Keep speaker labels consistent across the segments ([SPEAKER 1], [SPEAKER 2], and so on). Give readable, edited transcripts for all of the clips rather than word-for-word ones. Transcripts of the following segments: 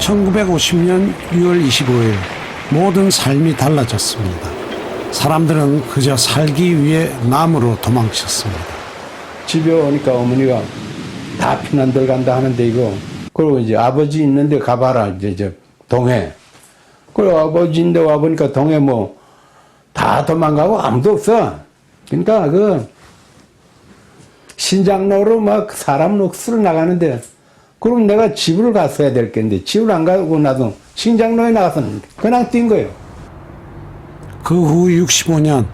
[SPEAKER 1] 1950년 6월 25일 모든 삶이 달라졌습니다. 사람들은 그저 살기 위해 남으로 도망쳤습니다.
[SPEAKER 2] 집에 오니까 어머니가 다 피난들 간다 하는데 이거 그리고 이제 아버지 있는데 가봐라 이제 저 동해. 그리고 아버지인데 와보니까 동해 뭐 다 도망가고 아무도 없어. 그러니까 그 신장로로 막 사람 넋으로 나가는데 그럼 내가 집을 갔어야 될 텐데 집을 안 가고 나도 신장로에 나가서 그냥 뛴 거예요.
[SPEAKER 1] 그 후 65년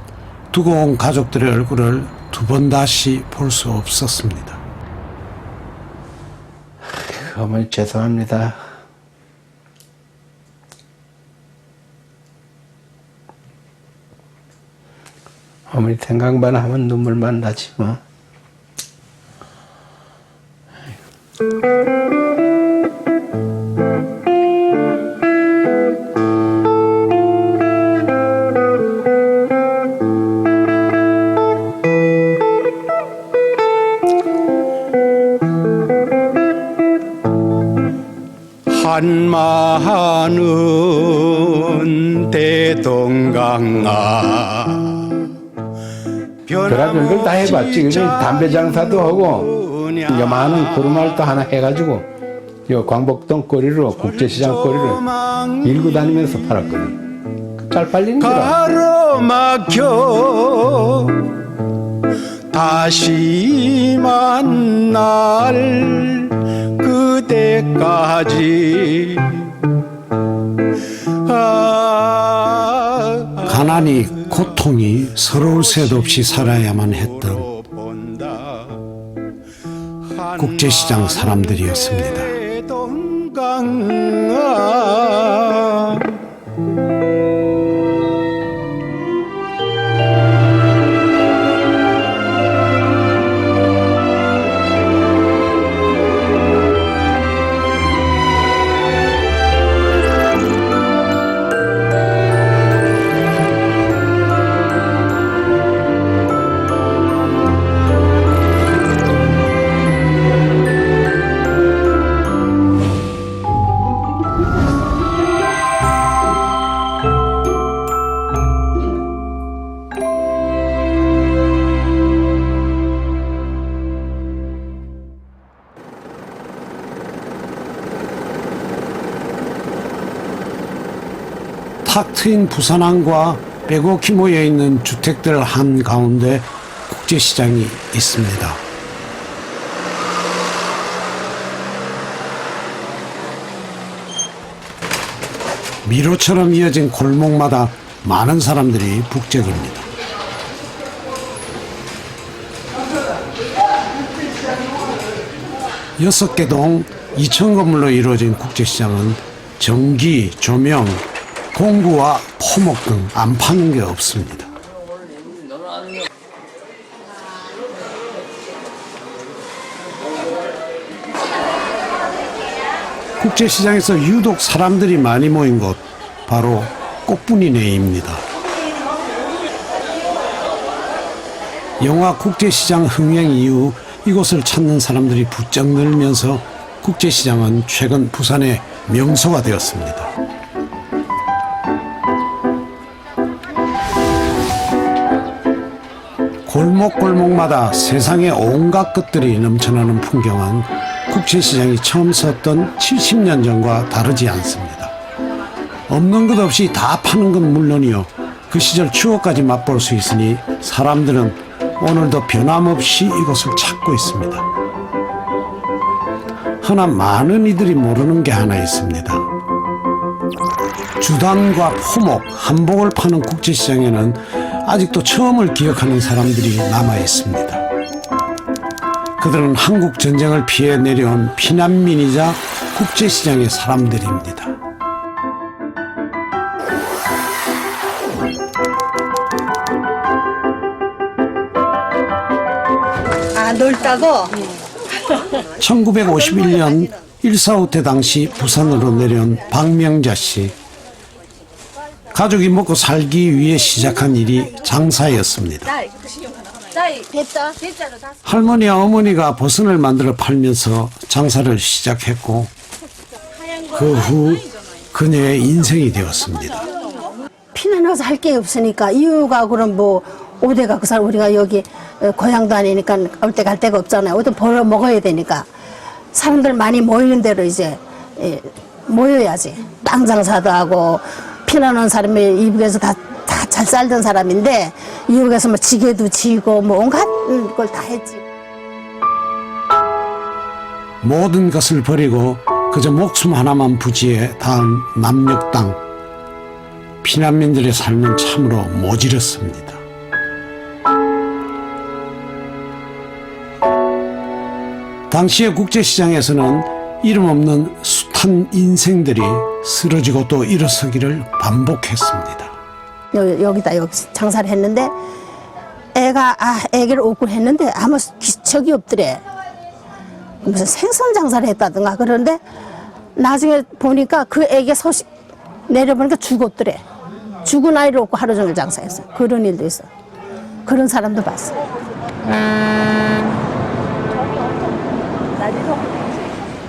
[SPEAKER 1] 두고 온 가족들의 얼굴을 두 번 다시 볼 수 없었습니다.
[SPEAKER 2] 어머니 죄송합니다. 어머니 생각만 하면 눈물만 나지 뭐.
[SPEAKER 3] 한마하는 대동강아
[SPEAKER 2] 별의별 걸 다 해봤지. 그래서 담배 장사도 하고 요만한 구름알도 하나 해가지고 요 광복동 거리로 국제시장 거리를 밀고 다니면서 팔았거든. 잘 팔리는 거라.
[SPEAKER 3] 가로막혀 다시 만날 그때까지
[SPEAKER 1] 가난이 고통이 서러울 새도 없이 살아야만 했던 국제시장 사람들이었습니다. 탁 트인 부산항과 빼곡히 모여있는 주택들 한가운데 국제시장이 있습니다. 미로처럼 이어진 골목마다 많은 사람들이 북적입니다. 6개 동 2층 건물로 이루어진 국제시장은 전기, 조명, 공구와 포목 등 안 파는 게 없습니다. 국제시장에서 유독 사람들이 많이 모인 곳, 바로 꽃분이네입니다. 영화 국제시장 흥행 이후 이곳을 찾는 사람들이 부쩍 늘면서 국제시장은 최근 부산의 명소가 되었습니다. 골목골목마다 세상의 온갖 것들이 넘쳐나는 풍경은 국제시장이 처음 섰던 70년 전과 다르지 않습니다. 없는 것 없이 다 파는 건 물론이요, 그 시절 추억까지 맛볼 수 있으니 사람들은 오늘도 변함없이 이곳을 찾고 있습니다. 허나 많은 이들이 모르는 게 하나 있습니다. 주단과 포목, 한복을 파는 국제시장에는 아직도 처음을 기억하는 사람들이 남아 있습니다. 그들은 한국 전쟁을 피해 내려온 피난민이자 국제시장의 사람들입니다.
[SPEAKER 4] 아, 넓다고?
[SPEAKER 1] 1951년 1.4후 때 당시 부산으로 내려온 박명자 씨. 가족이 먹고 살기 위해 시작한 일이 장사였습니다. 할머니와 어머니가 버선을 만들어 팔면서 장사를 시작했고, 그 후 그녀의 인생이 되었습니다.
[SPEAKER 3] 피난와서 할 게 없으니까 이유가 그럼 뭐 오대가 그 사람 우리가 여기 고향도 아니니까 올 때 갈 데가 없잖아요. 어디 벌어 먹어야 되니까 사람들 많이 모이는 대로 이제 모여야지. 땅 장사도 하고 피난 온 사람이 이북에서 다 잘 살던 사람인데 이북에서 뭐 지게도 지고 뭐 온갖 걸 다 했지.
[SPEAKER 1] 모든 것을 버리고 그저 목숨 하나만 부지에 닿은 남녘 땅. 피난민들의 삶은 참으로 모질었습니다. 당시의 국제시장에서는 이름 없는 숱한 인생들이 쓰러지고 또 일어서기를 반복했습니다.
[SPEAKER 3] 여기다 여기 장사를 했는데 애가 애기를 얻고 했는데 아무 기척이 없더래. 무슨 생선 장사를 했다든가 그러는데 나중에 보니까 그 애기 소식 내려보니까 죽었더래. 죽은 아이를 얻고 하루 종일 장사했어. 그런 일도 있어. 그런 사람도 봤어.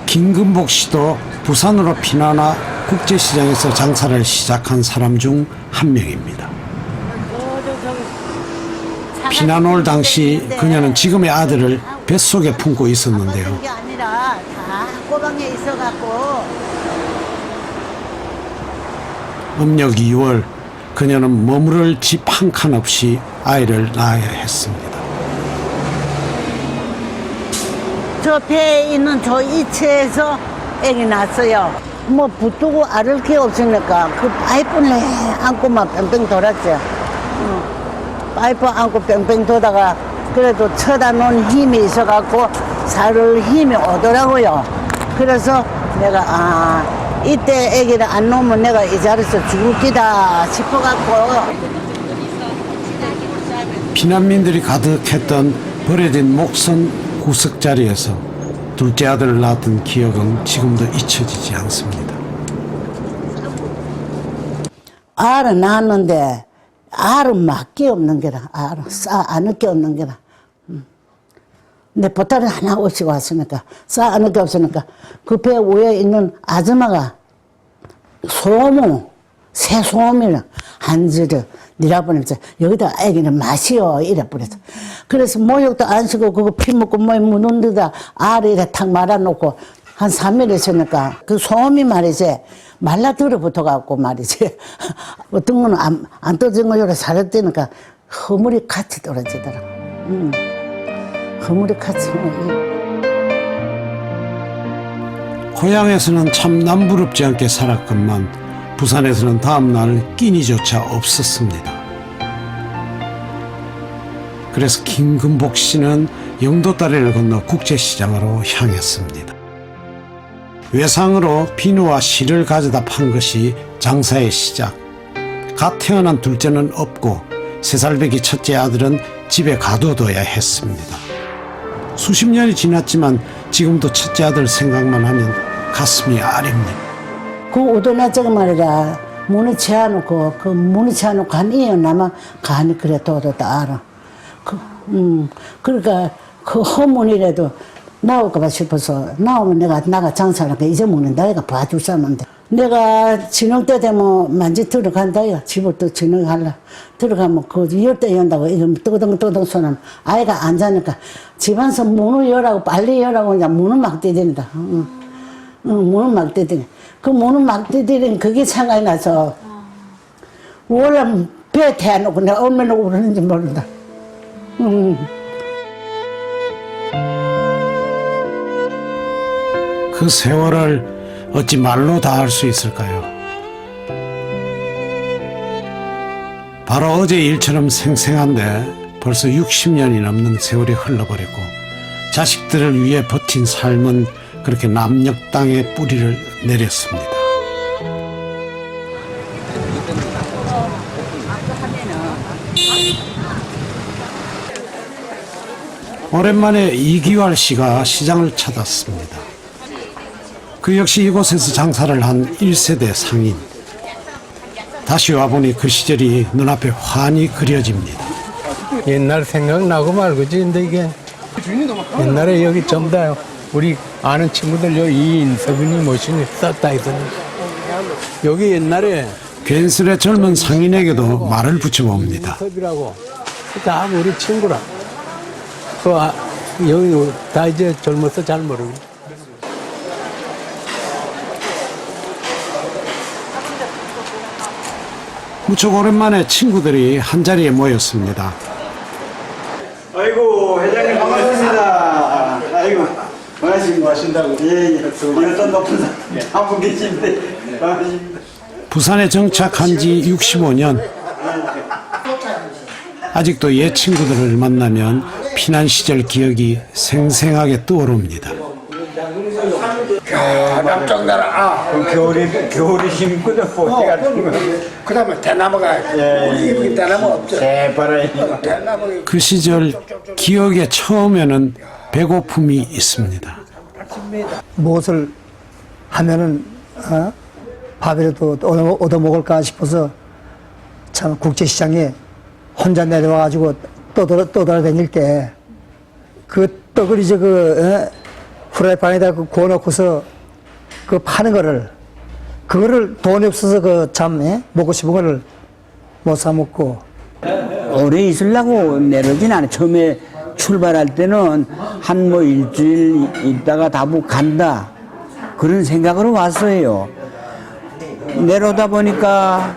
[SPEAKER 1] 김금복 씨도 부산으로 피난와 국제시장에서 장사를 시작한 사람 중 한 명입니다. 피난 올 당시 그녀는 지금의 아들을 뱃속에 품고 있었는데요.
[SPEAKER 4] 게 아니라 다 꼬방에 있어갖고
[SPEAKER 1] 음력 2월 그녀는 머무를 집 한 칸 없이 아이를 낳아야 했습니다.
[SPEAKER 4] 저 배에 있는 저 이체에서 애기 낳았어요. 뭐 붙들고 알을 게 없으니까 그 파이프를 안고만 뺑뺑 돌았죠. 파이프 안고 뺑뺑 돌다가 그래도 쳐다놓은 힘이 있어갖고 살을 힘이 오더라고요. 그래서 내가 이때 애기를 안 놓으면 내가 이 자리에서 죽을 기다 싶어갖고
[SPEAKER 1] 피난민들이 가득했던 버려진 목선 구석 자리에서 둘째 아들을 낳았던 기억은 지금도 잊혀지지 않습니다.
[SPEAKER 4] 알을 낳았는데 알은 막게 없는 게라 알은 싸 안을 게 없는 게라. 근데 보따리 하나 오시고 왔으니까 싸 안을 게 없으니까 그 배 위에 있는 아줌마가 새 소음을 한 줄을 니라보면서 여기다 애기는 마시오 이래 버렸어. 그래서 모욕도 안 쓰고 그거 피 먹고 뭐 무는 데다 알을 이래 탁 말아놓고 한 3일 있으니까 그 소음이 말이지 말라 들어붙어갖고 말이지 어떤 거는 안 떠진 거 요래 살았다니까 허물이 같이 떨어지더라. 허물이 같이.
[SPEAKER 1] 고향에서는 참 남부럽지 않게 살았건만 부산에서는 다음날 끼니조차 없었습니다. 그래서 김금복 씨는 영도다리를 건너 국제시장으로 향했습니다. 외상으로 비누와 실을 가져다 판 것이 장사의 시작. 갓 태어난 둘째는 없고 3살배기 첫째 아들은 집에 가둬둬야 했습니다. 수십 년이 지났지만 지금도 첫째 아들 생각만 하면 가슴이 아립니다.
[SPEAKER 4] 그 우도나 저거 말이라 문을 채워놓고 그 문을 채워놓고 간 이어나면 간이 그래 도도다 알아. 그러니까 그 허문이라도 나올까봐 싶어서 나오면 나가 장사하니까 잊어먹는다 이가 봐주셨는데 내가 진흥 때 되면 만지 들어간다 이가 집을 또 진흥할라 들어가면 그 열대 연다고 이러면 뜨거덩 소는 아이가 안 자니까 집안에서 문을 열라고 빨리 열라고 그냥 문을 막 떼댄다. 문을 막 떼대니 그 문을 막 떼대니 그게 생각이 나서 원래 배 태워놓고 내가 얼마나 울었는지 모른다.
[SPEAKER 1] 그 세월을 어찌 말로 다 할 수 있을까요? 바로 어제 일처럼 생생한데 벌써 60년이 넘는 세월이 흘러버렸고 자식들을 위해 버틴 삶은 그렇게 남녘 땅에 뿌리를 내렸습니다. 오랜만에 이기활 씨가 시장을 찾았습니다. 그 역시 이곳에서 장사를 한 1세대 상인. 다시 와보니 그 시절이 눈앞에 환히 그려집니다.
[SPEAKER 5] 옛날 생각나고 말고지. 근데 이게 옛날에 여기 전부 다
[SPEAKER 2] 우리 아는 친구들 이 인서분이 멋있는 썼다 했었는데 여기 옛날에
[SPEAKER 1] 괜스레 젊은 상인에게도 말을 붙여봅니다.
[SPEAKER 2] 인섭이라고 다 우리 친구라. 여기 다 이제 젊어서 잘 모르고.
[SPEAKER 1] 무척 오랜만에 친구들이 한자리에 모였습니다.
[SPEAKER 5] 아이고 회장님 반갑습니다. 아이고 반갑습니다. 예, 어떤 높은 산 한분 계신데 반갑습니다.
[SPEAKER 1] 부산에 정착한 지 65년. 아직도 옛 친구들을 만나면 피난 시절 기억이 생생하게 떠오릅니다.
[SPEAKER 5] 깜짝 놀라. 겨울이 힘거든 보기 같은 거. 그다음에 대나무가 우리 대나무 없죠. 새파랗게 대나무.
[SPEAKER 1] 그 시절 기억의 처음에는 배고픔이 있습니다.
[SPEAKER 6] 무엇을 하면은 밥이라도 얻어 먹을까 싶어서 참 국제시장에 혼자 내려와가지고 떠돌아다닐 때 그 떡을 이제 후라이팬에다 구워놓고서 파는 그거를 돈이 없어서 먹고 싶은 거를 못 사 먹고.
[SPEAKER 7] 오래 있으려고 내려오진 않아. 처음에 출발할 때는 한 일주일 있다가 다부 간다. 그런 생각으로 왔어요. 내려오다 보니까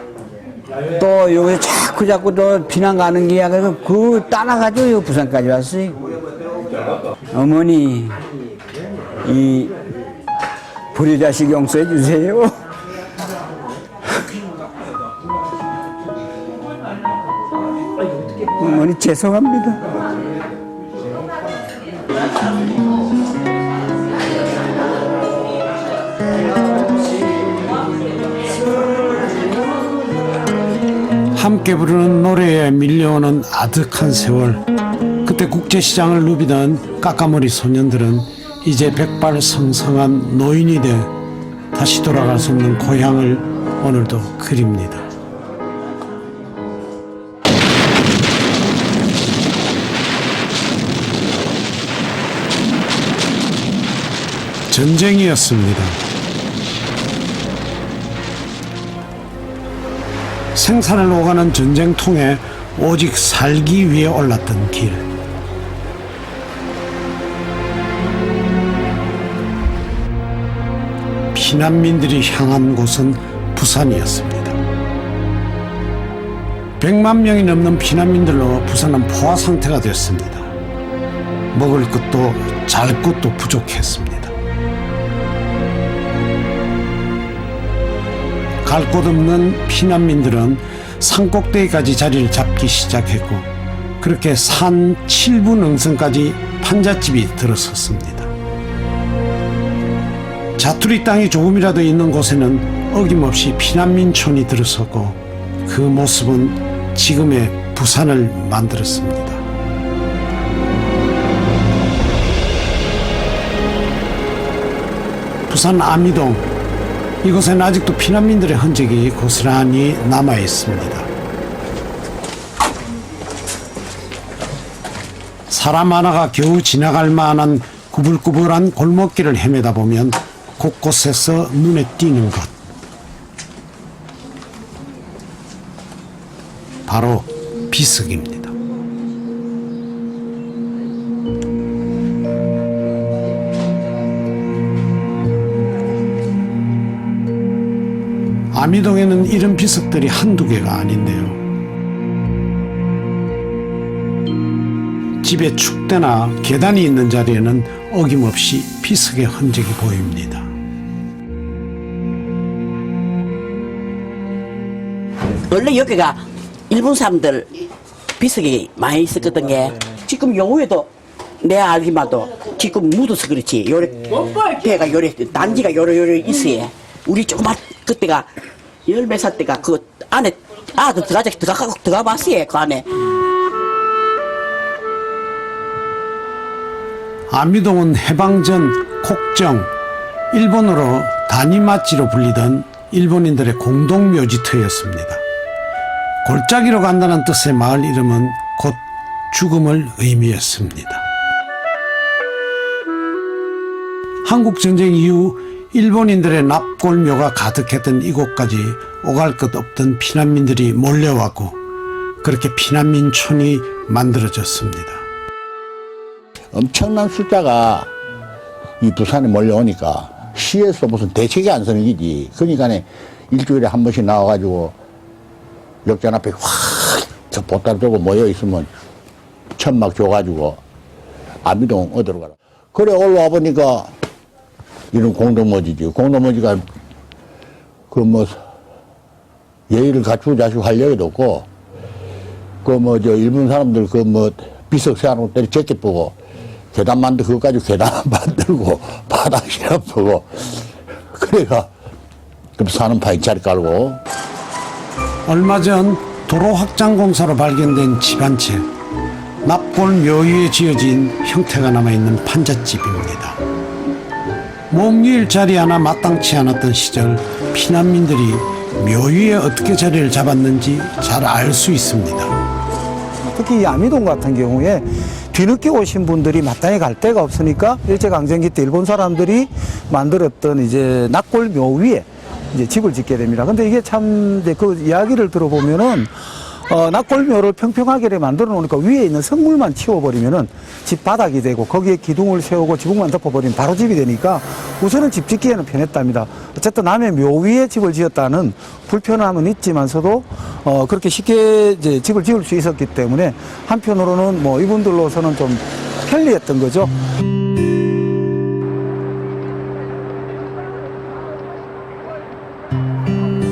[SPEAKER 7] 또 여기 자꾸 또 비난 가는 게야. 그래서 그거 따라가지고 부산까지 왔어요. 어머니, 이 불효자식 용서해 주세요. 어머니 죄송합니다.
[SPEAKER 1] 함께 부르는 노래에 밀려오는 아득한 세월. 그때 국제시장을 누비던 까까머리 소년들은 이제 백발성성한 노인이 돼 다시 돌아갈 수 없는 고향을 오늘도 그립니다. 전쟁이었습니다. 생산을 오가는 전쟁통에 오직 살기 위해 올랐던 길. 피난민들이 향한 곳은 부산이었습니다. 100만 명이 넘는 피난민들로 부산은 포화 상태가 됐습니다. 먹을 것도 잘 것도 부족했습니다. 갈 곳 없는 피난민들은 산꼭대기까지 자리를 잡기 시작했고 그렇게 산 7분 능선까지 판잣집이 들어섰습니다. 자투리 땅이 조금이라도 있는 곳에는 어김없이 피난민촌이 들어섰고 그 모습은 지금의 부산을 만들었습니다. 부산 아미동, 이곳에는 아직도 피난민들의 흔적이 고스란히 남아 있습니다. 사람 하나가 겨우 지나갈 만한 구불구불한 골목길을 헤매다 보면 곳곳에서 눈에 띄는 것. 바로 비석입니다. 아미동에는 이런 비석들이 한두 개가 아닌데요. 집에 축대나 계단이 있는 자리에는 어김없이 비석의 흔적이 보입니다.
[SPEAKER 8] 원래 여기가 일본 사람들 비석이 많이 있었거든 게 지금 요후에도 내 알기마도 지금 묻어서 그렇지 요래 배가 요래 단지가 요래 있어요. 우리 조그만 그때가 10몇 살 때가 그 안에 아들 들어가 봤어요. 그 안에.
[SPEAKER 1] 아미동은 해방 전 콕정, 일본어로 다니마치로 불리던 일본인들의 공동묘지터였습니다. 골짜기로 간다는 뜻의 마을 이름은 곧 죽음을 의미했습니다. 한국전쟁 이후 일본인들의 납골묘가 가득했던 이곳까지 오갈 것 없던 피난민들이 몰려왔고 그렇게 피난민촌이 만들어졌습니다.
[SPEAKER 9] 엄청난 숫자가 이 부산에 몰려오니까 시에서 무슨 대책이 안 서는 기지. 그러니까 일주일에 한 번씩 나와가지고 역전 앞에 확저 보따리 들고 모여 있으면 천막 줘가지고 아미동 어디로 가라. 그래 올라와 보니까 이런 공동모지지. 공동모지가 그 뭐 예의를 갖추고 자시고 할 여기도 없고 그 뭐 저 일본 사람들 그 뭐 비석 세워놓고 때리 제껴 보고 계단 만들 그것까지 계단 만들고 바닥 실어보고 그래가 그럼 사는 파인 자리 깔고.
[SPEAKER 1] 얼마 전 도로 확장 공사로 발견된 집 한 채. 납골 묘위에 지어진 형태가 남아있는 판잣집입니다. 몸일 자리 하나 마땅치 않았던 시절 피난민들이 묘위에 어떻게 자리를 잡았는지 잘 알 수 있습니다.
[SPEAKER 6] 특히 이 아미동 같은 경우에 뒤늦게 오신 분들이 마땅히 갈 데가 없으니까 일제강점기 때 일본 사람들이 만들었던 이제 납골묘 위에 이제 집을 짓게 됩니다. 근데 이게 참 이제 그 이야기를 들어보면은 납골묘를 평평하게 만들어 놓으니까 위에 있는 성물만 치워버리면은 집 바닥이 되고 거기에 기둥을 세우고 지붕만 덮어버리면 바로 집이 되니까 우선은 집 짓기에는 편했답니다. 어쨌든 남의 묘 위에 집을 지었다는 불편함은 있지만서도 그렇게 쉽게 이제 집을 지을 수 있었기 때문에 한편으로는 뭐 이분들로서는 좀 편리했던 거죠.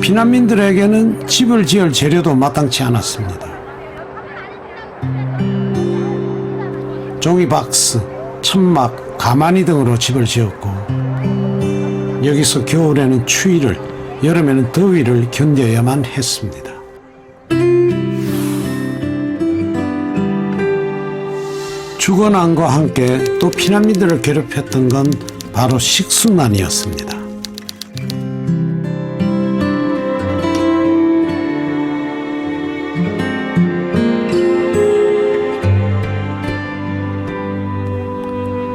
[SPEAKER 1] 피난민들에게는 집을 지을 재료도 마땅치 않았습니다. 종이박스, 천막, 가마니 등으로 집을 지었고 여기서 겨울에는 추위를, 여름에는 더위를 견뎌야만 했습니다. 죽어난과 함께 또 피난민들을 괴롭혔던 건 바로 식순환이었습니다.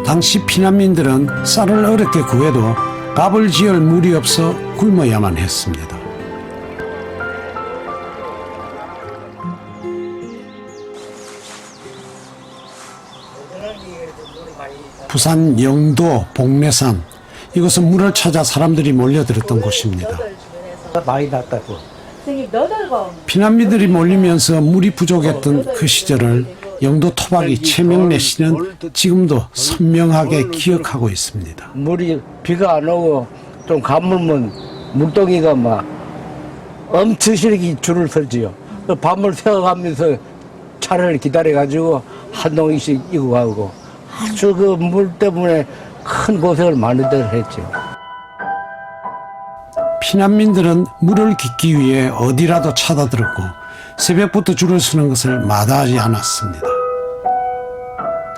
[SPEAKER 1] 당시 피난민들은 쌀을 어렵게 구해도 밥을 지을 물이 없어 굶어야만 했습니다. 부산 영도, 복례산, 이곳은 물을 찾아 사람들이 몰려들었던 곳입니다.
[SPEAKER 6] 많이 났다고.
[SPEAKER 1] 피난민들이 몰리면서 물이 부족했던 그 시절을 영도 토박이 최명래 씨는 지금도 선명하게 기억하고 있습니다.
[SPEAKER 10] 물이 비가 안 오고 좀 가물면 물동이가 막 엄청스럽게 줄을 설지요. 밤을 새어가면서 차를 기다려가지고 한 동이씩 이고 가고 아주 그 물 때문에 큰 고생을 많이들 했죠.
[SPEAKER 1] 피난민들은 물을 깃기 위해 어디라도 찾아들었고 새벽부터 줄을 서는 것을 마다하지 않았습니다.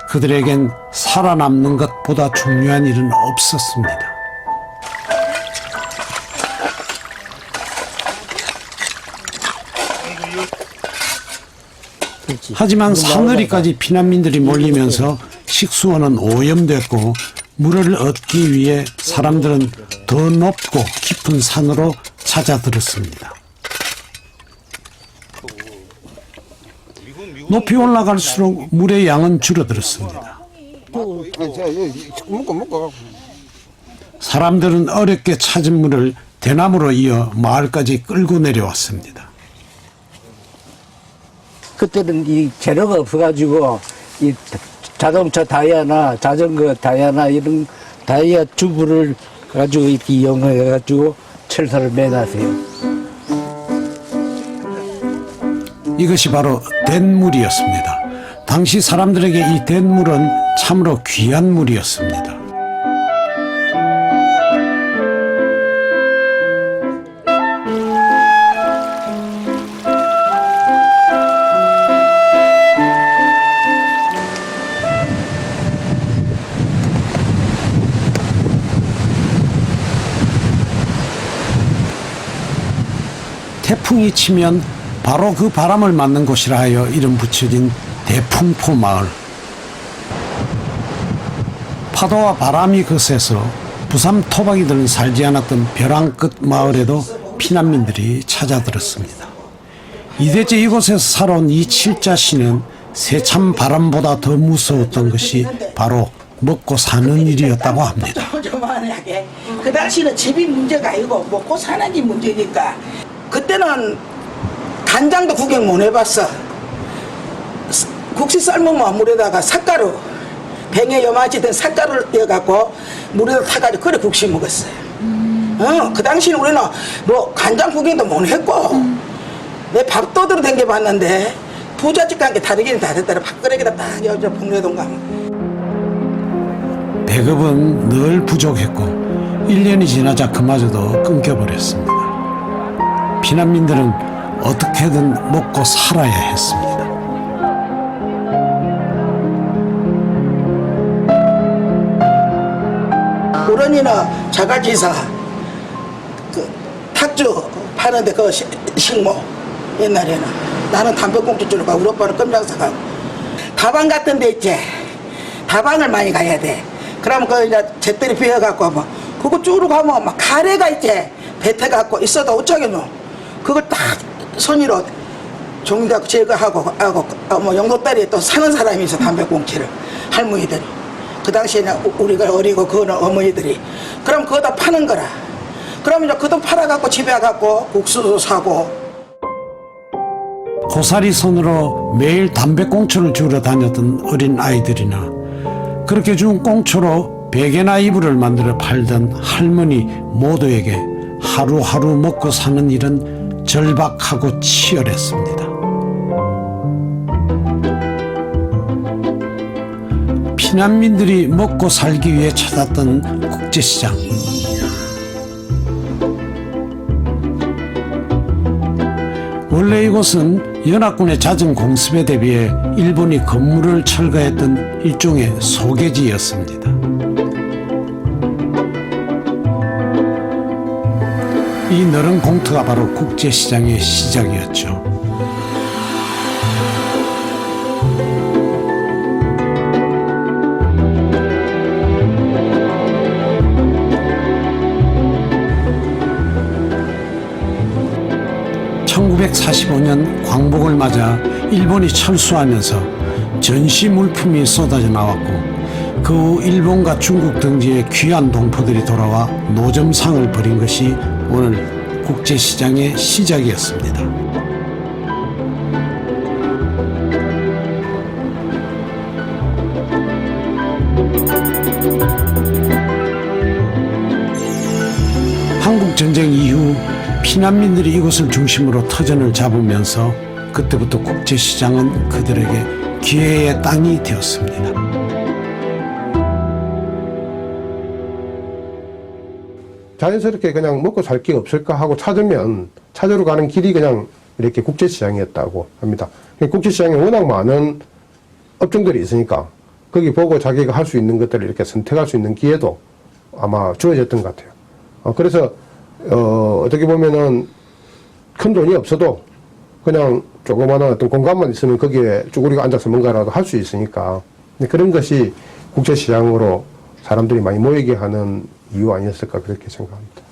[SPEAKER 1] 그들에겐 살아남는 것보다 중요한 일은 없었습니다. 하지만 사늘이까지 피난민들이 몰리면서 식수원은 오염됐고 물을 얻기 위해 사람들은 더 높고 깊은 산으로 찾아들었습니다. 높이 올라갈수록 물의 양은 줄어들었습니다. 사람들은 어렵게 찾은 물을 대나무로 이어 마을까지 끌고 내려왔습니다.
[SPEAKER 10] 그때는 이 재료가 없어가지고 이 자동차 타이어나 자전거 타이어나 이런 타이어 튜브를 가지고 이렇게 이용해가지고 철사를 매놨어요.
[SPEAKER 1] 이것이 바로 댄물이었습니다. 당시 사람들에게 이 댄물은 참으로 귀한 물이었습니다. 태풍이 치면 바로 그 바람을 맞는 곳이라 하여 이름 붙여진 대풍포 마을. 파도와 바람이 거세서 부산 토박이들은 살지 않았던 벼랑 끝 마을에도 피난민들이 찾아들었습니다. 이대째 이곳에서 살아온 이 칠자씨는 세찬 바람보다 더 무서웠던 것이 바로 먹고 사는 일이었다고 합니다.
[SPEAKER 11] 조만하게 그 당시는 집이 문제가 아니고 먹고 사는 게 문제니까 그때는 간장도 구경 못 해봤어. 국시 삶으면 물에다가 삿가루 뱅에 여마지든 삿가루를 떼어갖고 물에다 타가지고 그래 국시 먹었어요. 그 당시는 우리는 뭐 간장 구경도 못 했고 내 밥도둑으로 댕겨봤는데 부잣집과 함께 다르기는 다르더라. 밥그릇에다 딱 여자 봉래동 가면
[SPEAKER 1] 배급은 늘 부족했고 1년이 지나자 그마저도 끊겨버렸습니다. 피난민들은 어떻게든 먹고 살아야 했습니다.
[SPEAKER 11] 우런이는 자갈지사 그 탁주 파는데 그 식모 옛날에는 나는 담배꽁초 주러 가고 우리 오빠는 껌장사 가고 다방 같은 데 있지. 다방을 많이 가야 돼. 그러면 그 이제 잿더리 비워갖고 뭐 그거 쭉 가면 막 가래가 있지. 뱉어갖고 있어도 어쩌겠노. 그걸 딱 손으로 종이갖고 제거하고 뭐 영도다리에 또 사는 사람이 있어. 담배꽁초를 할머니들. 그 당시에는 우리가 어리고 그거는 어머니들이. 그럼 그거 다 파는 거라. 그러면 이제 그돈 팔아갖고 집에 가갖고 국수도 사고.
[SPEAKER 1] 고사리 손으로 매일 담배꽁초를 주우러 다녔던 어린 아이들이나 그렇게 준 꽁초로 베개나 이불을 만들어 팔던 할머니 모두에게 하루하루 먹고 사는 일은 절박하고 치열했습니다. 피난민들이 먹고 살기 위해 찾았던 국제시장. 원래 이곳은 연합군의 잦은 공습에 대비해 일본이 건물을 철거했던 일종의 소개지였습니다. 이 넓은 공터가 바로 국제시장의 시작이었죠. (1945년) 광복을 맞아 일본이 철수하면서 전시 물품이 쏟아져 나왔고 그 후 일본과 중국 등지의 귀한 동포들이 돌아와 노점상을 벌인 것이 오늘 국제시장의 시작이었습니다. 한국전쟁 이후 피난민들이 이곳을 중심으로 터전을 잡으면서 그때부터 국제시장은 그들에게 기회의 땅이 되었습니다.
[SPEAKER 12] 자연스럽게 그냥 먹고 살 게 없을까 하고 찾으러 가는 길이 그냥 이렇게 국제시장이었다고 합니다. 국제시장에 워낙 많은 업종들이 있으니까 거기 보고 자기가 할 수 있는 것들을 이렇게 선택할 수 있는 기회도 아마 주어졌던 것 같아요. 그래서 어떻게 보면은 큰 돈이 없어도 그냥 조그마한 어떤 공간만 있으면 거기에 쭈그리고 앉아서 뭔가라도 할 수 있으니까 그런 것이 국제시장으로 사람들이 많이 모이게 하는 이유 아니었을까 그렇게 생각합니다.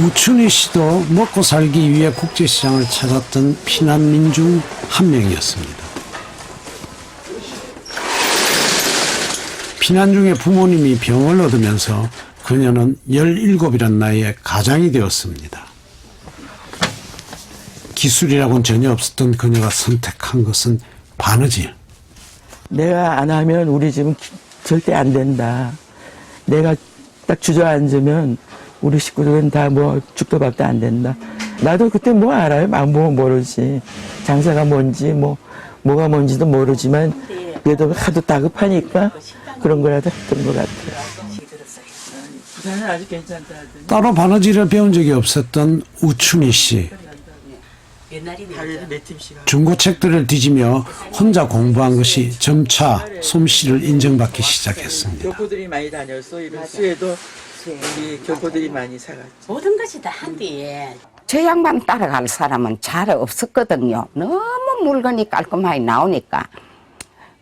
[SPEAKER 1] 우춘희 씨도 먹고 살기 위해 국제시장을 찾았던 피난민 중 한 명이었습니다. 피난 중에 부모님이 병을 얻으면서 그녀는 17이란 나이에 가장이 되었습니다. 기술이라고는 전혀 없었던 그녀가 선택한 것은 바느질.
[SPEAKER 13] 내가 안 하면 우리 집은 절대 안 된다. 내가 딱 주저앉으면 우리 식구들은 다 뭐 죽도 밥도 안 된다. 나도 그때 뭐 알아요? 막 뭐 모르지. 장사가 뭔지 뭐가 뭔지도 모르지만 그래도 하도 다급하니까 그런 거라도 했던 것 같아요. 부산은 아주 괜찮다 하더니.
[SPEAKER 1] 따로 바느질을 배운 적이 없었던 우춘희 씨. 중고책들을 뒤지며 혼자 공부한 것이 점차 솜씨를 인정받기 시작했습니다.
[SPEAKER 13] 교포들이 많이 다녔어. 이런 수에도 우리 교포들이 많이 사갔지.
[SPEAKER 8] 모든 것이 다 한디에.
[SPEAKER 14] 저 양반 따라갈 사람은 잘 없었거든요. 너무 물건이 깔끔하게 나오니까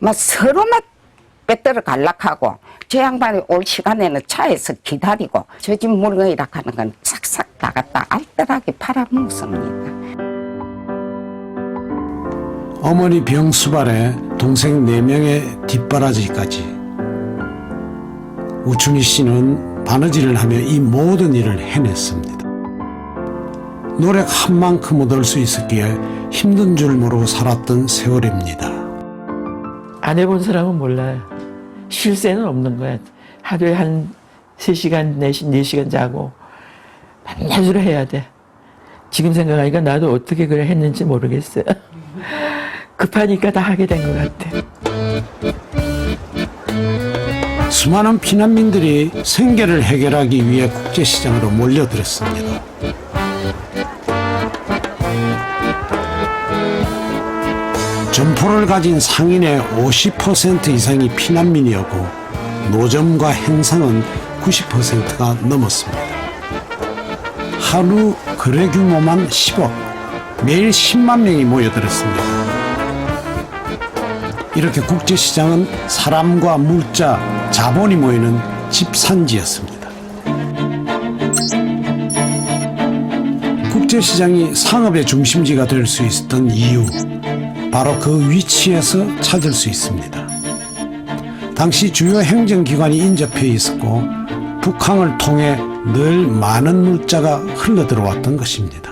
[SPEAKER 14] 막 서로 막 빼들어 갈락하고 저 양반이 올 시간에는 차에서 기다리고 저 집 물건이라 하는 건 싹싹 다 갖다 알뜰하게 팔아먹습니다.
[SPEAKER 1] 어머니 병수발에 동생 4명의 뒷바라지까지 우춘희 씨는 바느질을 하며 이 모든 일을 해냈습니다. 노력 한 만큼 얻을 수 있었기에 힘든 줄 모르고 살았던 세월입니다.
[SPEAKER 13] 안 해본 사람은 몰라요. 쉴 새는 없는 거야. 하루에 한 3시간, 4시간 자고 밤낮으로 해야 돼. 지금 생각하니까 나도 어떻게 그래 했는지 모르겠어요. 급하니까 다 하게 된 것 같아.
[SPEAKER 1] 수많은 피난민들이 생계를 해결하기 위해 국제시장으로 몰려들었습니다. 점포를 가진 상인의 50% 이상이 피난민이었고 노점과 행상은 90%가 넘었습니다. 하루 거래 규모만 10억, 매일 10만 명이 모여들었습니다. 이렇게 국제시장은 사람과 물자, 자본이 모이는 집산지였습니다. 국제시장이 상업의 중심지가 될 수 있었던 이유, 바로 그 위치에서 찾을 수 있습니다. 당시 주요 행정기관이 인접해 있었고 북항을 통해 늘 많은 물자가 흘러들어왔던 것입니다.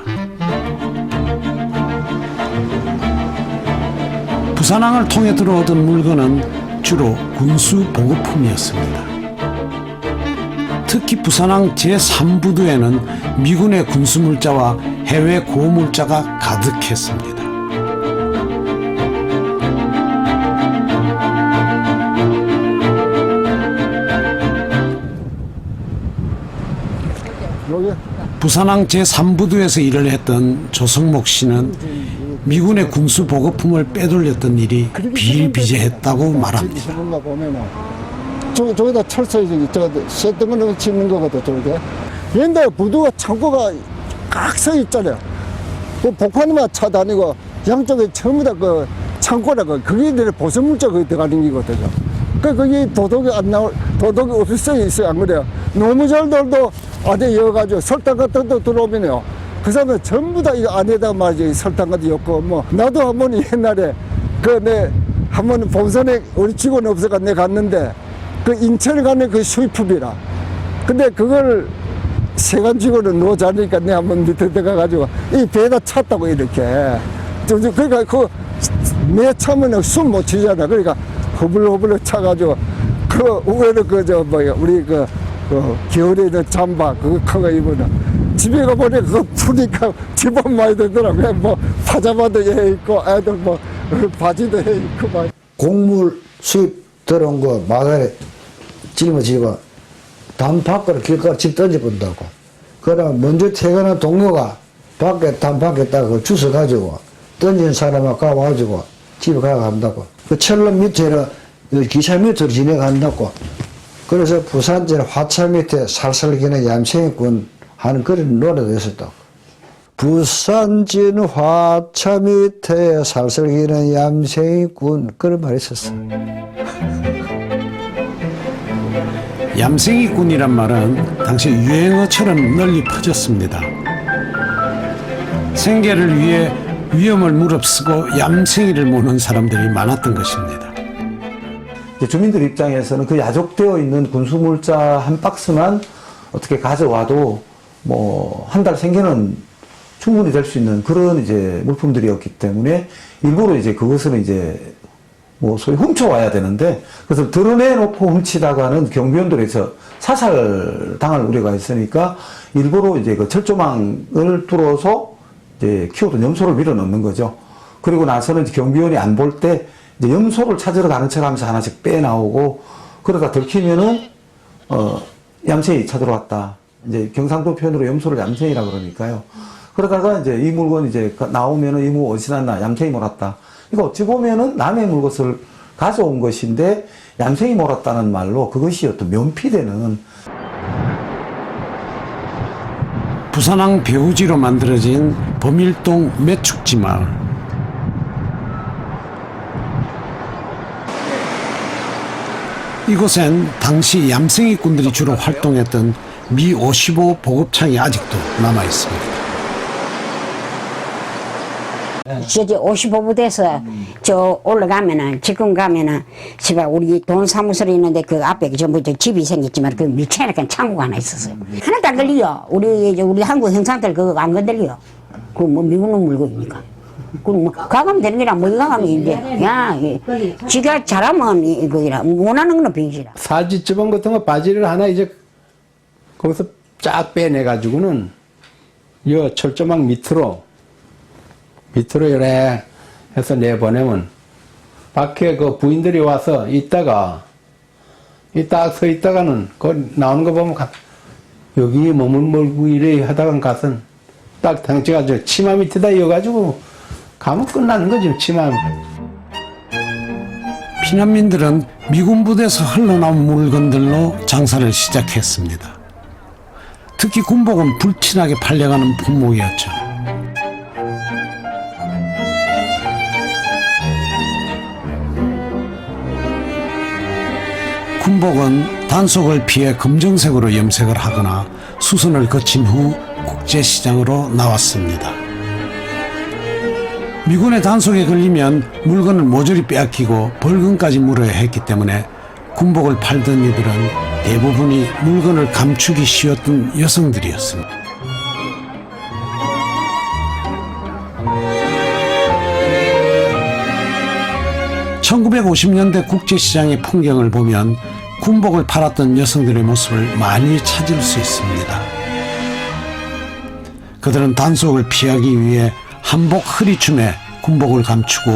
[SPEAKER 1] 부산항을 통해 들어오던 물건은 주로 군수 보급품이었습니다. 특히 부산항 제3부두에는 미군의 군수물자와 해외 고물자가 가득했습니다. 부산항 제3부두에서 일을 했던 조성목 씨는 미군의 군수 보급품을 빼돌렸던 일이 비일비재했다고 말합니다.
[SPEAKER 15] 저기다 철사에 쇠덩어리 짓는 거거든, 저게. 옛날에 부두가 창고가 꽉 서 있잖아요. 그 복판에만 차 다니고 양쪽에 전부 다 그 창고라고 그게 내 보수물자 거기 들어가는 거거든요. 거기 도둑이 안 나올, 도둑이 없을 수 있어요, 안 그래요? 노무절들도 안에 여가지고 설탕 같은 거 들어오면요. 그 사람은 전부 다 이 안에다 말이지 설탕 같은 거 엮고 뭐 나도 한 번 옛날에 한 번 본선에 우리 직원 없어가 내가 갔는데 그 인천 가는 그 수입품이라. 근데 그걸 세관 직원은 놓자니까 내가 한번 밑에 들어가가지고 이 배에다 찼다고 이렇게. 그러니까 매 차면 숨 못 쉬잖아. 그러니까 허블허블 차가지고 그 위에는 우리 겨울에는 잠바 그거 커가 입으면 집에 가보니 그거 푸니까 집안 많이 되더라고요. 뭐 파자마도 해 있고 애들 뭐 바지도 해 있고 막.
[SPEAKER 16] 곡물 수입 들어온 거 마당에 짊어지고 담 밖으로 길가로 집 던져본다고. 그러면 먼저 퇴근한 동료가 담 밖에다가 주워 가지고 던진 사람하고 가가지고 집에 가간다고. 그 철로 밑에로 기차 밑으로 지나간다고. 그래서 부산전 화차 밑에 살살 기는 얌생이꾼 하는 그런 노래도 있었다고. 부산진 화차 밑에 살살 기는 얌생이꾼 그런 말이 있었어.
[SPEAKER 1] 얌생이꾼이란 말은 당시 유행어처럼 널리 퍼졌습니다. 생계를 위해 위험을 무릅쓰고 얌생이를 모는 사람들이 많았던 것입니다.
[SPEAKER 6] 주민들 입장에서는 그 야족되어 있는 군수물자 한 박스만 어떻게 가져와도 뭐 한 달 생계는 충분히 될 수 있는 그런 이제 물품들이었기 때문에 일부러 이제 그것을 이제 뭐 소위 훔쳐와야 되는데 그래서 드러내놓고 훔치다가는 경비원들에서 사살 당할 우려가 있으니까 일부러 이제 그 철조망을 뚫어서 이제 키우던 염소를 밀어넣는 거죠. 그리고 나서는 이제 경비원이 안 볼 때 이제 염소를 찾으러 가는 척 하면서 하나씩 빼나오고 그러다 들키면은 얌생이 찾으러 왔다. 이제 경상도 표현으로 염소를 얌생이라 그러니까요. 그러다가 이제 이 물건 이제 나오면은 이 물건 어디서 났나 얌생이 몰았다. 이거 어찌 보면은 남의 물것을 가져온 것인데 얌생이 몰았다는 말로 그것이 어떤 면피되는
[SPEAKER 1] 부산항 배후지로 만들어진 범일동 매축지 마을. 이곳엔 당시 얌생이꾼들이 주로 활동했던 미-55 보급창이 아직도 남아 있습니다.
[SPEAKER 17] 저기 55부대에서 저 올라가면은 지금 가면은 집에 우리 돈 사무소에 있는데 그 앞에 전부 저 집이 생겼지만 그 밑에 이렇게 창고가 하나 있었어요. 하나도 안 걸려. 우리 한국 형사들 그거 안 건들려. 그 뭐 미국 놈 물건이니까. 그뭐 가가면 되는 게라 뭐 가가면 이제 야 지가 잘하면 이거이라 못하는 거는 병이라.
[SPEAKER 2] 사지주방 같은 거 바지를 하나 이제 거기서 쫙 빼내 가지고는 요 철조망 밑으로 이래 해서 내보내면 밖에 그 부인들이 와서 있다가 딱 서 있다가는 그 나오는 거 보면 여기 몸을 몰고 이래 하다가 가서 딱 당치가 저 치마 밑에다 이어가지고 가면 끝나는 거죠. 치마.
[SPEAKER 1] 피난민들은 미군 부대에서 흘러나온 물건들로 장사를 시작했습니다. 특히 군복은 불티나게 팔려가는 품목이었죠. 군복은 단속을 피해 검정색으로 염색을 하거나 수선을 거친 후 국제시장으로 나왔습니다. 미군의 단속에 걸리면 물건을 모조리 빼앗기고 벌금까지 물어야 했기 때문에 군복을 팔던 이들은 대부분이 물건을 감추기 쉬웠던 여성들이었습니다. (1950년대) 국제시장의 풍경을 보면 군복을 팔았던 여성들의 모습을 많이 찾을 수 있습니다. 그들은 단속을 피하기 위해 한복 허리춤에 군복을 감추고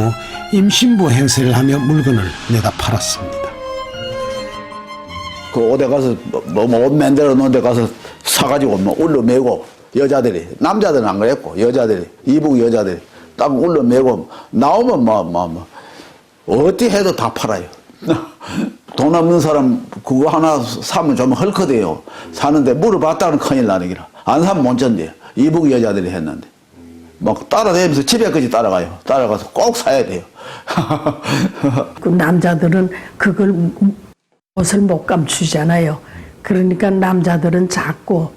[SPEAKER 1] 임신부 행세를 하며 물건을 내다 팔았습니다.
[SPEAKER 9] 그 어디 가서 옷 만들어 놓은 데 가서 사가지고 울러매고 여자들이, 남자들은 안 그랬고 여자들이, 이북 여자들이 딱 울러매고 나오면 어떻게 해도 다 팔아요. 돈 없는 사람 그거 하나 사면 좀 헐거돼요. 사는데 물어봤다는 큰일 나는 기라. 안 사면 못 전대요. 이북 여자들이 했는데 막 따라다니면서 집에까지 따라가요. 따라가서 꼭 사야 돼요.
[SPEAKER 18] 그 남자들은 그걸 옷을 못 감추잖아요. 그러니까 남자들은 작고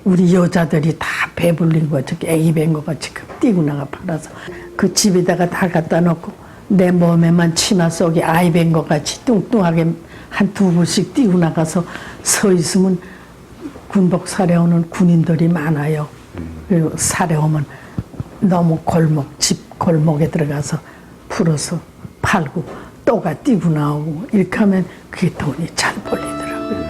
[SPEAKER 18] 우리 여자들이 다 배불린 거, 저기 애기 뵌 거 같이 뛰고 나가 팔아서 그 집에다가 다 갖다 놓고 내 몸에만 치마 속에 아이 뵌 거 같이 뚱뚱하게 한 두 부씩 뛰고 나가서 서 있으면 군복 사려오는 군인들이 많아요. 그리고 사려오면 너무 집 골목에 들어가서 풀어서 팔고 또가 뛰고 나오고 이렇게 하면 그게 돈이 잘 벌리더라고요.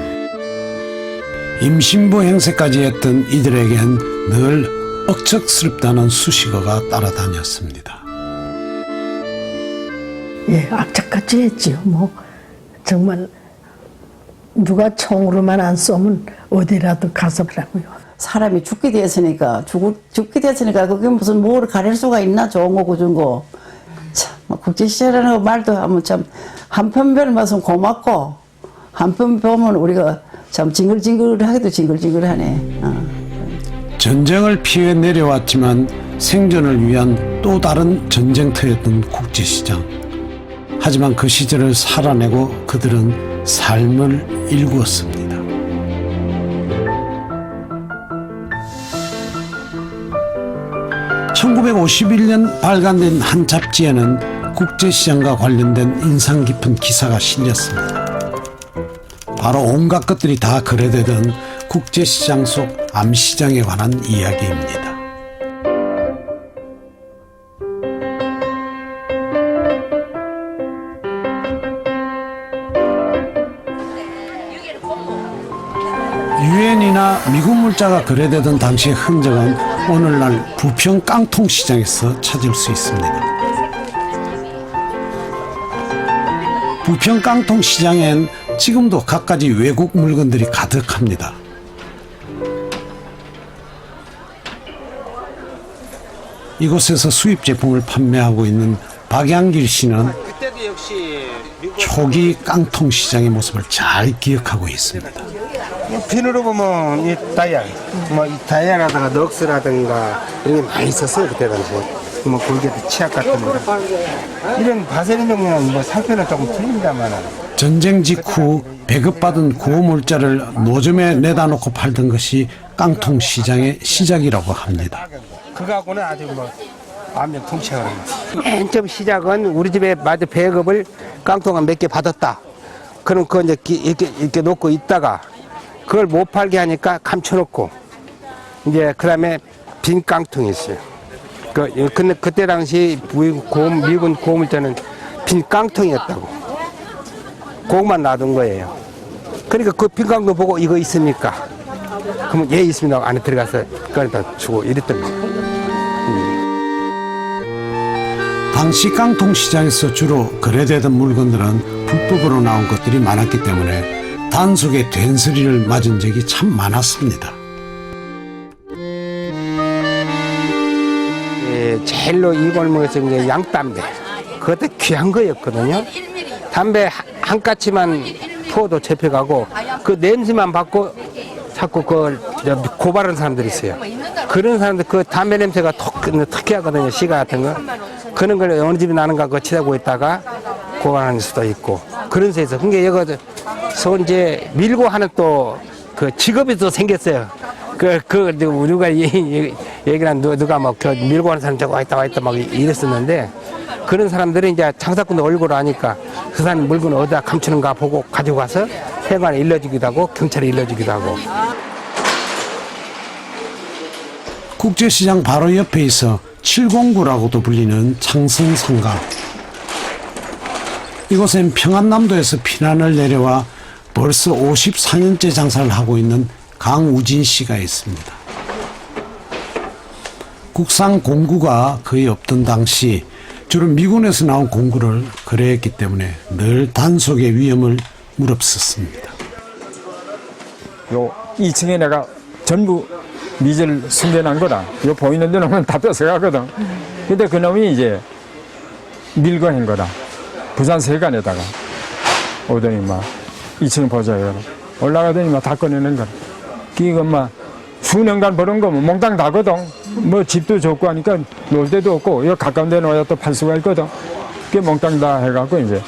[SPEAKER 1] 임신부 행세까지 했던 이들에겐 늘 억척스럽다는 수식어가 따라다녔습니다.
[SPEAKER 18] 예, 악착같이 했지요. 뭐 정말 누가 총으로만 안 쏘면 어디라도 가서 그러고요.
[SPEAKER 8] 사람이 죽게 되었으니까 죽게 되었으니까 그게 무슨 뭐를 가릴 수가 있나 좋은 거 고준 거. 참 국제시장이라는 말도 하면 참 한편 보면 고맙고 한편 보면 우리가 참 징글징글하게도 징글징글하네.
[SPEAKER 1] 전쟁을 피해 내려왔지만 생존을 위한 또 다른 전쟁터였던 국제시장. 하지만 그 시절을 살아내고 그들은 삶을 일구었습니다. (1951년) 발간된 한 잡지에는 국제시장과 관련된 인상 깊은 기사가 실렸습니다. 바로 온갖 것들이 다 거래되던 국제시장 속 암시장에 관한 이야기입니다. 유엔이나 미군 물자가 거래되던 당시의 흔적은 오늘날 부평 깡통시장에서 찾을 수 있습니다. 부평 깡통시장엔 지금도 갖가지 외국 물건들이 가득합니다. 이곳에서 수입 제품을 판매하고 있는 박양길 씨는 초기 깡통시장의 모습을 잘 기억하고 있습니다.
[SPEAKER 5] 비누로 보면 이 다이아, 이 다이아라든가 넋이라든가 이런 게 많이 있었어요 그때 당시에. 골게도 치약 같은 거. 이런 바세린 종류는 상태는 조금 틀립니다만.
[SPEAKER 1] 전쟁 직후 배급받은 구호물자를 노점에 내다 놓고 팔던 것이 깡통 시장의 시작이라고 합니다.
[SPEAKER 5] 그거하고는 아주 완전 통치하는 거. 맨 처음 시작은 우리 집에 맞아 배급을 깡통을 몇 개 받았다. 그럼 그거 이제 이렇게 놓고 있다가 그걸 못 팔게 하니까 감춰놓고 이제 그다음에 빈 깡통이 있어요. 근데 그때 당시 미군 고물자는 빈 깡통이었다고. 그것만 놔둔 거예요. 그러니까 그 빈 깡통 보고 이거 있습니까? 그러면 예 있습니다. 안에 들어가서 그걸 다 주고 이랬던 거예요.
[SPEAKER 1] 당시 깡통 시장에서 주로 거래되던 물건들은 불법으로 나온 것들이 많았기 때문에 단속에 된소리를 맞은 적이 참 많았습니다.
[SPEAKER 5] 제일로 이 골목에서 이제 양담배, 그것도 귀한 거였거든요. 담배 한 까치만 부어도 잡혀가고 그 냄새만 받고 자꾸 그걸 고발하는 사람들이 있어요. 그런 사람들 그 담배 냄새가 특이하거든요. 시가 같은 거. 그런 걸 어느 집이 나는가 그거 치다고 있다가 고발하는 수도 있고 그런 데서. 그게 여기서 이제 밀고 하는 또 그 직업이 또 생겼어요. 우리가 얘기는 누가 막 밀고 하는 사람 저거 와 있다 막 이랬었는데 그런 사람들이 이제 장사꾼들 얼굴을 아니까 그 사람 물건 어디다 감추는가 보고 가지고 가서 세관에 일러주기도 하고 경찰에 일러주기도 하고.
[SPEAKER 1] 국제시장 바로 옆에 있어 709라고도 불리는 창성상가. 이곳엔 평안남도에서 피난을 내려와 벌써 54년째 장사를 하고 있는 강우진 씨가 있습니다. 국산 공구가 거의 없던 당시 주로 미군에서 나온 공구를 거래했기 때문에 늘 단속의 위험을 무릅쓰습니다.
[SPEAKER 19] 요 2층에 내가 전부 미제를 숨겨놓은 거다. 요 보이는 데는 다 뺏어가거든. 근데 그놈이 이제 밀고 한 거다. 부산 세관에다가 오더니 막 2층에 보자요. 올라가더니 막 다 꺼내는 거다. 이거 막 수년간 벌은 거면 몽땅 다거든. 뭐 집도 좋고 하니까 놀 데도 없고 여기 가까운 데 놓아야 또 팔 수가 있거든. 그게 몽땅 다 해갖고 이제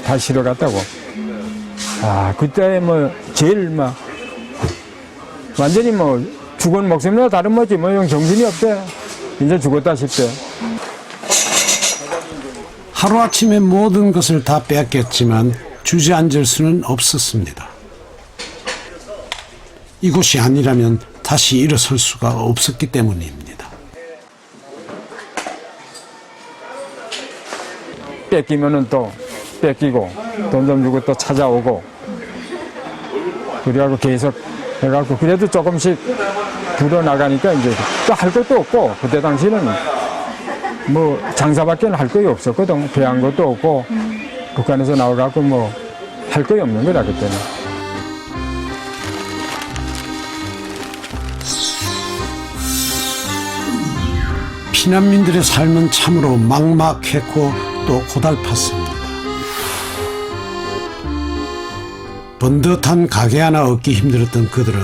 [SPEAKER 19] 다 실어 갔다고. 아 그때 뭐 제일 막 완전히 뭐 죽은 목숨이나 다른 거지 뭐 정신이 없대. 이제 죽었다 싶대.
[SPEAKER 1] 하루아침에 모든 것을 다 빼앗겼지만 주저앉을 수는 없었습니다. 이곳이 아니라면 다시 일어설 수가 없었기 때문입니다.
[SPEAKER 19] 뺏기면은 또 뺏기고 돈 좀 주고 또 찾아오고 그래갖고 계속 해갖고 그래도 조금씩 불어나가니까 이제 또 할 것도 없고 그때 당시는 뭐 장사밖에 할 거이 없었거든. 배한 것도 없고 북한에서 나와갖고 뭐 할 거이 없는 거다 그때는.
[SPEAKER 1] 피난민들의 삶은 참으로 막막했고 또 고달팠습니다. 번듯한 가게 하나 얻기 힘들었던 그들은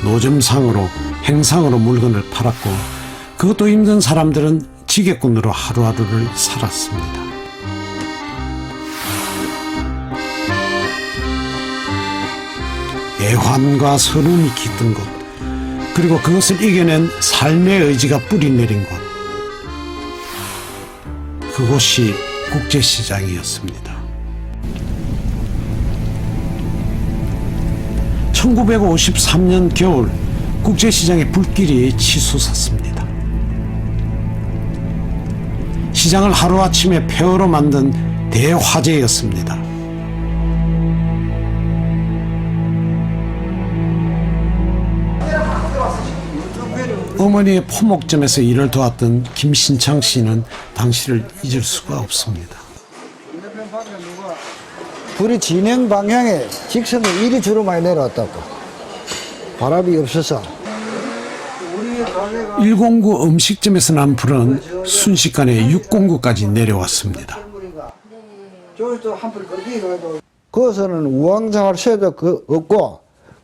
[SPEAKER 1] 노점상으로 행상으로 물건을 팔았고 그것도 힘든 사람들은 지게꾼으로 하루하루를 살았습니다. 애환과 서름이 깃든 곳, 그리고 그것을 이겨낸 삶의 의지가 뿌리내린 곳, 그곳이 국제시장이었습니다. 1953년 겨울 국제시장의 불길이 치솟았습니다. 시장을 하루아침에 폐허로 만든 대화재였습니다. 어머니의 포목점에서 일을 도왔던 김신창 씨는 당시를 잊을 수가 없습니다.
[SPEAKER 16] 불이 진행 방향에 직선으로 일이 주로 많이 내려왔다고. 바람이 없어서.
[SPEAKER 1] 109 음식점에서 난 불은 순식간에 609까지 내려왔습니다.
[SPEAKER 16] 거기서는 우왕장할 새도 없고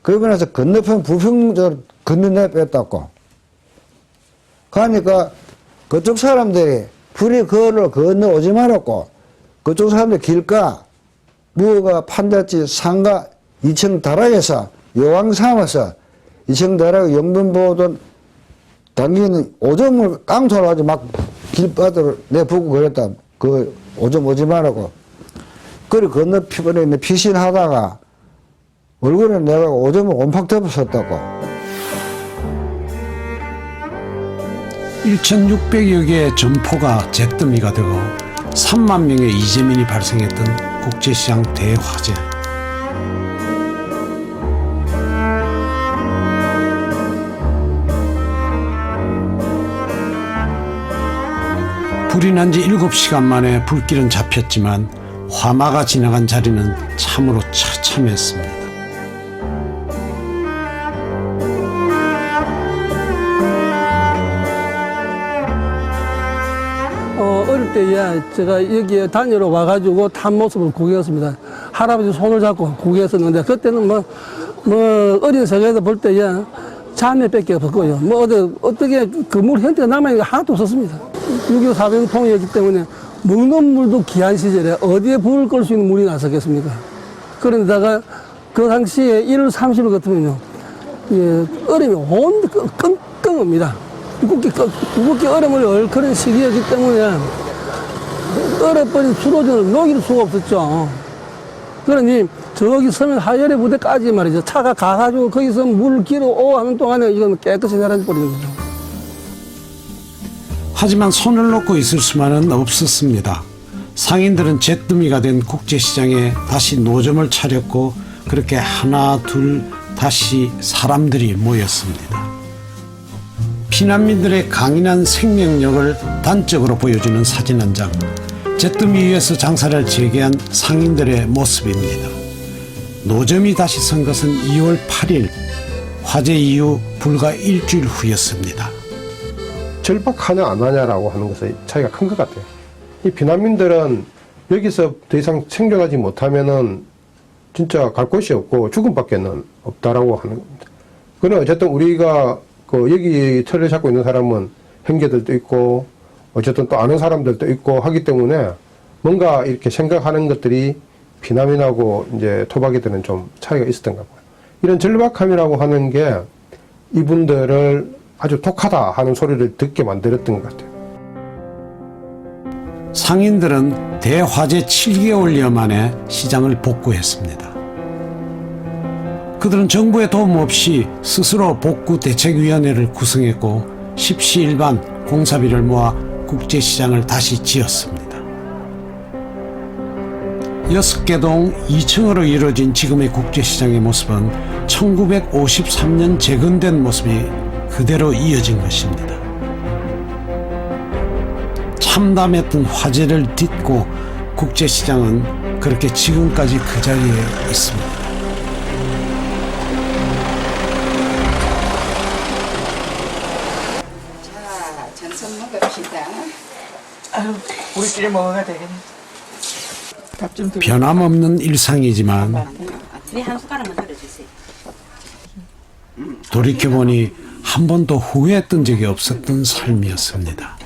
[SPEAKER 16] 그러고 나서 건너편 부평으로 건너내 뺐다고. 그러니까 그쪽 사람들이 불이 그걸로 건너오지 말았고 그쪽 사람들 길가 무가 판잣집 상가 2층 다락에서 요강 삼아서 2층 다락 영등포든 당기는 오줌을 깡통을 가지고 막 길바닥으로 내보고 그랬다. 그 오줌 오지 말라고. 그래 건너편에 피신하다가 얼굴에 내가 오줌을 온팍 덮었었다고.
[SPEAKER 1] 1,600여 개의 점포가 잿더미가 되고 3만 명의 이재민이 발생했던 국제시장 대화재. 불이 난 지 7시간 만에 불길은 잡혔지만 화마가 지나간 자리는 참으로 처참했습니다.
[SPEAKER 20] 어릴 때에 제가 여기에 다니러 와가지고 탄 모습을 구경했습니다. 할아버지 손을 잡고 구경했었는데 그때는 뭐 어린 세계에서 볼 때에 자매밖에 없었고요. 뭐 어떻게 그물 형태가 남아있는 게 하나도 없었습니다. 6.25 사병통이었기 때문에 먹는 물도 귀한 시절에 어디에 불을 끌 수 있는 물이 나섰겠습니까? 그런데다가 그 당시에 1월 30일 같으면요, 얼음이 끙끙합니다. 무겁게 얼음을 얼큰한 시기였기 때문에 얼어버린 수로전을 녹일 수가 없었죠. 그러니 저기 서면 하열의 부대까지 말이죠. 차가 가가지고 거기서 물 길어 오 하는 동안에 이건 깨끗이 내려져 버리는 거죠.
[SPEAKER 1] 하지만 손을 놓고 있을 수만은 없었습니다. 상인들은 잿더미가 된 국제시장에 다시 노점을 차렸고 그렇게 하나 둘 다시 사람들이 모였습니다. 피난민들의 강인한 생명력을 단적으로 보여주는 사진 한 장. 잿더미 위에서 장사를 재개한 상인들의 모습입니다. 노점이 다시 선 것은 2월 8일 화재 이후 불과 일주일 후였습니다.
[SPEAKER 12] 절박하냐 안 하냐라고 하는 것의 차이가 큰 것 같아요. 이 피난민들은 여기서 더 이상 생존하지 못하면은 진짜 갈 곳이 없고 죽음밖에는 없다라고 하는 겁니다. 그러나 어쨌든 우리가 여기 털을 잡고 있는 사람은 형제들도 있고 어쨌든 또 아는 사람들도 있고 하기 때문에 뭔가 이렇게 생각하는 것들이 피난민하고 이제 토박이들은 좀 차이가 있었던가 봐요. 이런 절박함이라고 하는 게 이분들을 아주 독하다 하는 소리를 듣게 만들었던 것 같아요.
[SPEAKER 1] 상인들은 대화재 7개월여 만에 시장을 복구했습니다. 그들은 정부의 도움 없이 스스로 복구 대책위원회를 구성했고 십시일반 공사비를 모아 국제시장을 다시 지었습니다. 6개 동 2층으로 이루어진 지금의 국제시장의 모습은 1953년 재건된 모습이 그대로 이어진 것입니다. 참담했던 화재를 딛고 국제시장은 그렇게 지금까지 그 자리에 있습니다.
[SPEAKER 14] 자, 전선 먹읍시다.
[SPEAKER 13] 아유, 우리끼리 먹어야 되겠네. 밥 좀 드려.
[SPEAKER 1] 변함없는 일상이지만
[SPEAKER 8] 한 숟가락만 들어주세요.
[SPEAKER 1] 돌이켜보니 한 번도 후회했던 적이 없었던 삶이었습니다.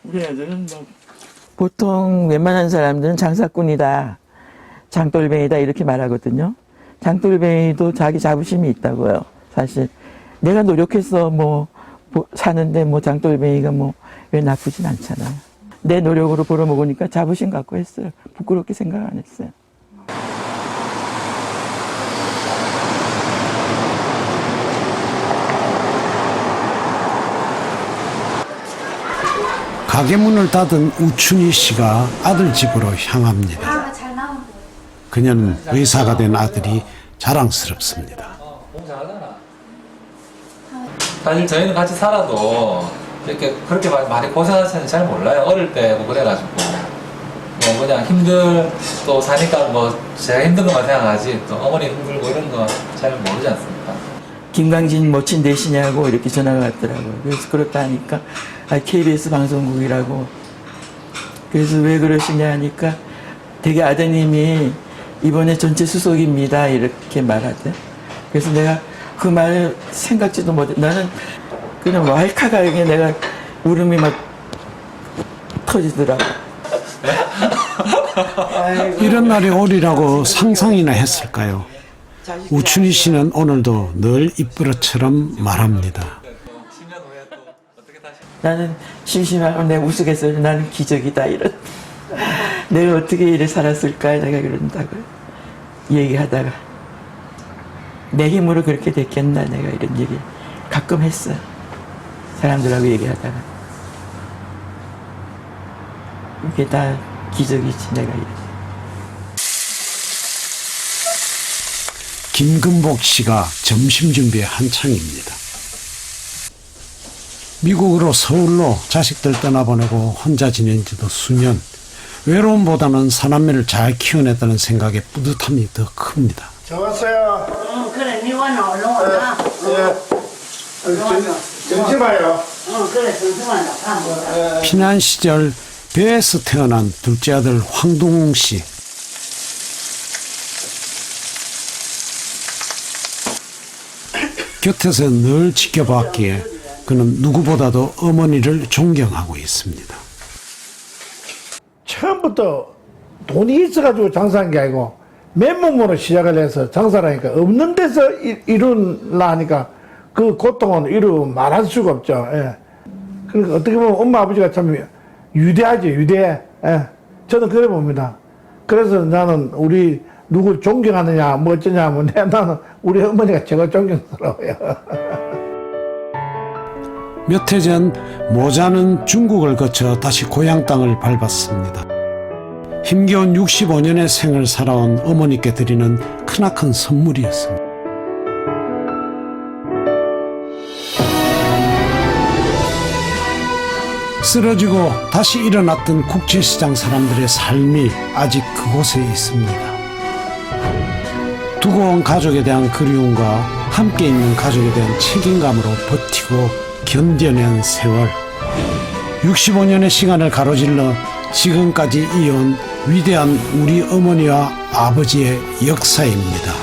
[SPEAKER 13] 우리 애들은 뭐 보통 웬만한 사람들은 장사꾼이다, 장돌뱅이다 이렇게 말하거든요. 장돌뱅이도 자기 자부심이 있다고요. 사실 내가 노력해서 사는데 장돌뱅이가 왜 나쁘진 않잖아요. 내 노력으로 벌어먹으니까 자부심 갖고 했어요. 부끄럽게 생각 안 했어요.
[SPEAKER 1] 가게 문을 닫은 우춘희 씨가 아들 집으로 향합니다. 그녀는 의사가 된 아들이 자랑스럽습니다.
[SPEAKER 21] 사실 저희는 같이 살아도 이렇게 그렇게 많이 고생하시는지 잘 몰라요. 어릴 때 그래가지고 그냥 또 사니까 제가 힘든 것만 생각하지 또 어머니 힘들고 이런 거 잘 모르지 않습니까?
[SPEAKER 13] 김광진 친되시냐고 이렇게 전화가 왔더라고요. 그래서 그렇다 하니까 KBS 방송국이라고. 그래서 왜 그러시냐 하니까 되게 아드님이 이번에 전체 수석입니다 이렇게 말하대. 그래서 내가 그 말을 생각지도 못해. 나는 그냥 왈칵하게 내가 울음이 막 터지더라고.
[SPEAKER 1] 이런 날이 오리라고 상상이나 했을까요? 우춘희 씨는 오늘도 늘 입버릇처럼 말합니다.
[SPEAKER 13] 나는 심심하고 내가 우스갯소리 나는 기적이다 이런. 내가 어떻게 이래 살았을까 내가 그런다고 얘기하다가 내 힘으로 그렇게 됐겠나 내가 이런 얘기 가끔 했어. 사람들하고 얘기하다가 이게 다 기적이지 내가 이래.
[SPEAKER 1] 김금복 씨가 점심 준비에 한창입니다. 미국으로 서울로 자식들 떠나보내고 혼자 지낸 지도 수년. 외로움보다는 사남매를 잘 키워냈다는 생각에 뿌듯함이 더 큽니다.
[SPEAKER 11] 저 왔어요. 그래, 니 와나 얼른 와나. 정신 봐요. 그래, 정신 봐요.
[SPEAKER 1] 피난 시절 배에서 태어난 둘째 아들 황동웅 씨. 곁에서 늘 지켜봤기에 그는 누구보다도 어머니를 존경하고 있습니다.
[SPEAKER 3] 처음부터 돈이 있어가지고 장사한 게 아니고 맨몸으로 시작을 해서 장사를 하니까 없는 데서 이루려니까 그 고통은 말할 수가 없죠. 예. 그러니까 어떻게 보면 엄마 아버지가 참 위대하죠, 위대해. 예. 저는 그래 봅니다. 그래서 나는 우리 누구 존경하느냐 뭐 어쩌냐 하면 나는 우리 어머니가 제가 존경스러워요.
[SPEAKER 1] 몇 해 전 모자는 중국을 거쳐 다시 고향 땅을 밟았습니다. 힘겨운 65년의 생을 살아온 어머니께 드리는 크나큰 선물이었습니다. 쓰러지고 다시 일어났던 국제시장 사람들의 삶이 아직 그곳에 있습니다. 두고 온 가족에 대한 그리움과 함께 있는 가족에 대한 책임감으로 버티고 견뎌낸 세월. 65년의 시간을 가로질러 지금까지 이어온 위대한 우리 어머니와 아버지의 역사입니다.